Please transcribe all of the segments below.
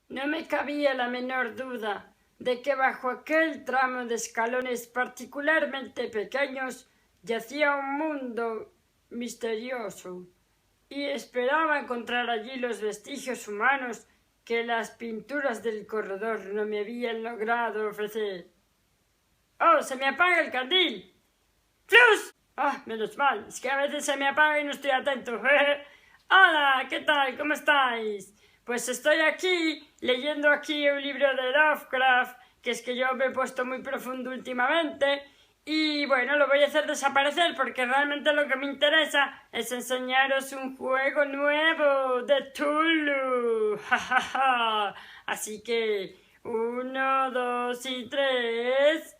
No me cabía la menor duda de que bajo aquel tramo de escalones particularmente pequeños yacía un mundo misterioso, y esperaba encontrar allí los vestigios humanos que las pinturas del corredor no me habían logrado ofrecer. ¡Oh, se me apaga el candil! ¡Flus! Ah, menos mal, es que a veces se me apaga y no estoy atento. Hola, ¿qué tal? ¿Cómo estáis? Pues estoy aquí, leyendo aquí un libro de Lovecraft, que es que yo me he puesto muy profundo últimamente, y bueno, lo voy a hacer desaparecer porque realmente lo que me interesa es enseñaros un juego nuevo de Tulu. Así que, 1, 2 y 3...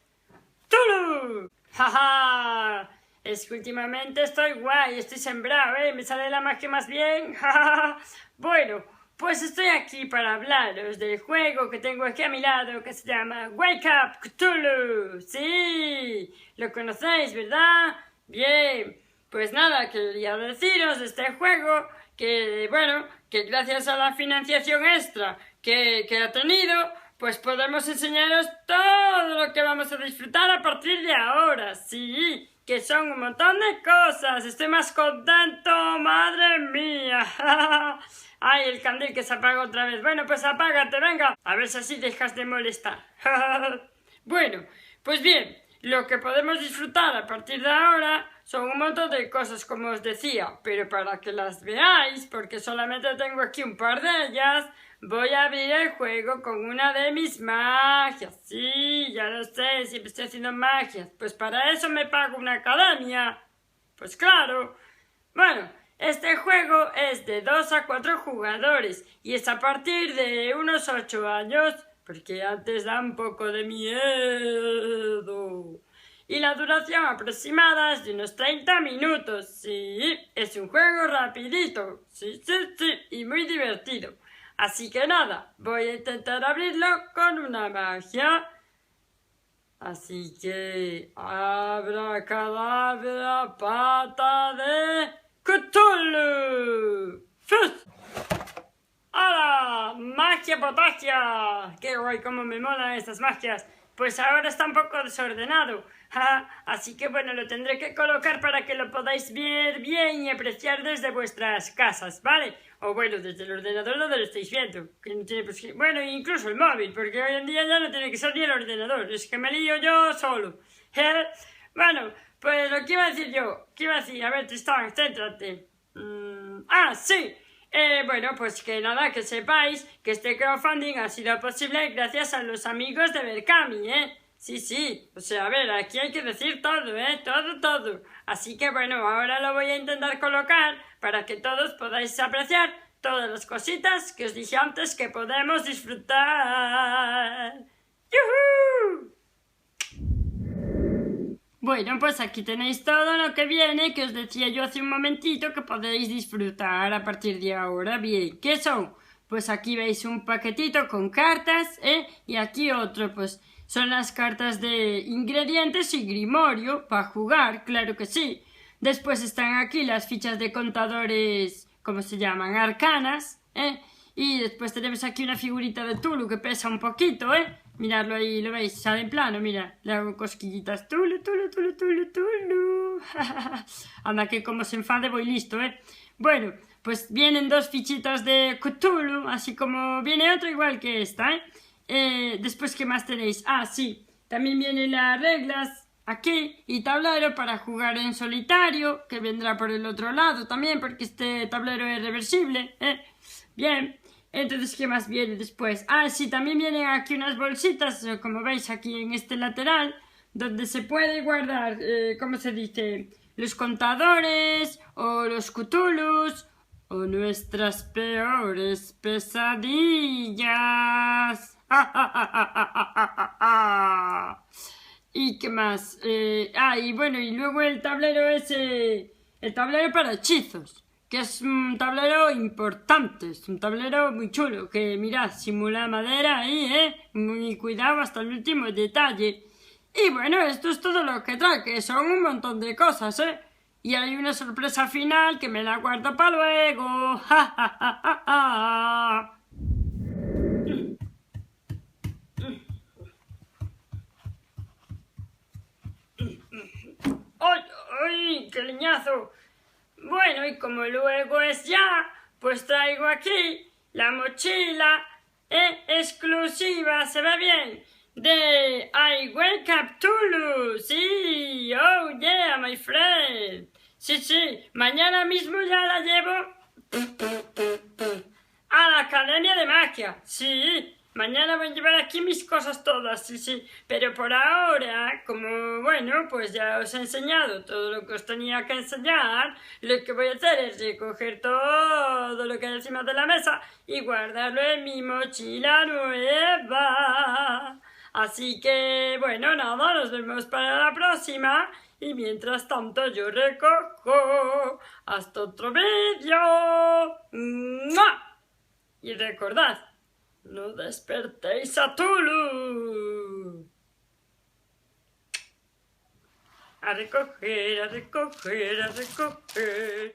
¡Tulu! ¡Ja! Es que últimamente estoy guay, estoy sembrado, me sale la magia más bien. ¡Ja! Bueno, pues estoy aquí para hablaros del juego que tengo aquí a mi lado que se llama Wake Up Cthulhu. Sí, lo conocéis, ¿verdad? Bien, pues nada, quería deciros de este juego que, bueno, que gracias a la financiación extra que ha tenido, pues podemos enseñaros todo lo que vamos a disfrutar a partir de ahora. Sí, que son un montón de cosas. Estoy más contento, madre mía. Ay, el candil que se apaga otra vez. Bueno, pues apágate, venga. A ver si así dejas de molestar. Bueno, pues bien, lo que podemos disfrutar a partir de ahora son un montón de cosas, como os decía, pero para que las veáis, porque solamente tengo aquí un par de ellas, voy a abrir el juego con una de mis magias. Sí, ya lo sé, siempre estoy haciendo magias. Pues para eso me pago una academia. Pues claro. Bueno, este juego es de 2 a 4 jugadores y es a partir de unos 8 años, porque antes da un poco de miedo. Y la duración aproximada es de unos 30 minutos. Sí, es un juego rapidito. Sí, y muy divertido. Así que nada, voy a intentar abrirlo con una magia. Así que abracadabra, pata de Cthulhu. ¡Fus! ¡Hala! ¡Magia potagia! ¡Qué guay! ¡Cómo me molan estas magias! Pues ahora está un poco desordenado. Así que bueno, lo tendré que colocar para que lo podáis ver bien y apreciar desde vuestras casas, ¿vale? O bueno, desde el ordenador donde lo estáis viendo. Que no tiene, pues, bueno, incluso el móvil, porque hoy en día ya no tiene que ser ni el ordenador. Es que me lío yo solo. Bueno, pues lo que iba a decir yo. ¿Qué iba a decir? A ver, Tristán, céntrate. Sí. Bueno, pues que nada, que sepáis que este crowdfunding ha sido posible gracias a los amigos de Berkami, Sí, o sea, a ver, aquí hay que decir todo, todo. Así que bueno, ahora lo voy a intentar colocar para que todos podáis apreciar todas las cositas que os dije antes que podemos disfrutar. ¡Yuhu! Bueno, pues aquí tenéis todo lo que viene, que os decía yo hace un momentito que podéis disfrutar a partir de ahora. Bien, ¿qué son? Pues aquí veis un paquetito con cartas, y aquí otro, pues son las cartas de ingredientes y grimorio para jugar, claro que sí. Después están aquí las fichas de contadores, ¿cómo se llaman? Arcanas, y después tenemos aquí una figurita de Tulu que pesa un poquito, Miradlo ahí, ¿lo veis? Sale en plano, mira. Le hago cosquillitas. Tulu. Anda que como se enfade voy listo, Bueno, pues vienen 2 fichitas de Cthulhu, así como viene otro igual que esta, Después, ¿qué más tenéis? Sí, también vienen las reglas aquí y tablero para jugar en solitario, que vendrá por el otro lado también, porque este tablero es reversible, Bien. Entonces, ¿qué más viene después? Sí, también vienen aquí unas bolsitas, como veis aquí en este lateral, donde se puede guardar, ¿cómo se dice? Los contadores, o los Cthulhus, o nuestras peores pesadillas. ¿Y qué más? Y bueno, y luego el tablero ese, el tablero para hechizos, que es un tablero importante, es un tablero muy chulo, que mirad, simula madera ahí, muy cuidado hasta el último detalle. Y bueno, esto es todo lo que trae, que son un montón de cosas, Y hay una sorpresa final que me la guardo para luego. ¡Uy, qué leñazo! Bueno, y como luego es ya, pues traigo aquí la mochila exclusiva, ¿se ve bien? De I Wake Up Tulu, sí, oh yeah, my friend. Sí, mañana mismo ya la llevo a la Academia de Magia, sí. Mañana voy a llevar aquí mis cosas todas, sí. Pero por ahora, como, bueno, pues ya os he enseñado todo lo que os tenía que enseñar, lo que voy a hacer es recoger todo lo que hay encima de la mesa y guardarlo en mi mochila nueva. Así que, bueno, nada, nos vemos para la próxima. Y mientras tanto yo recojo. Hasta otro vídeo. ¡Mua! Y recordad, no despertéis a Tulu. A recoger, a recoger, a recoger.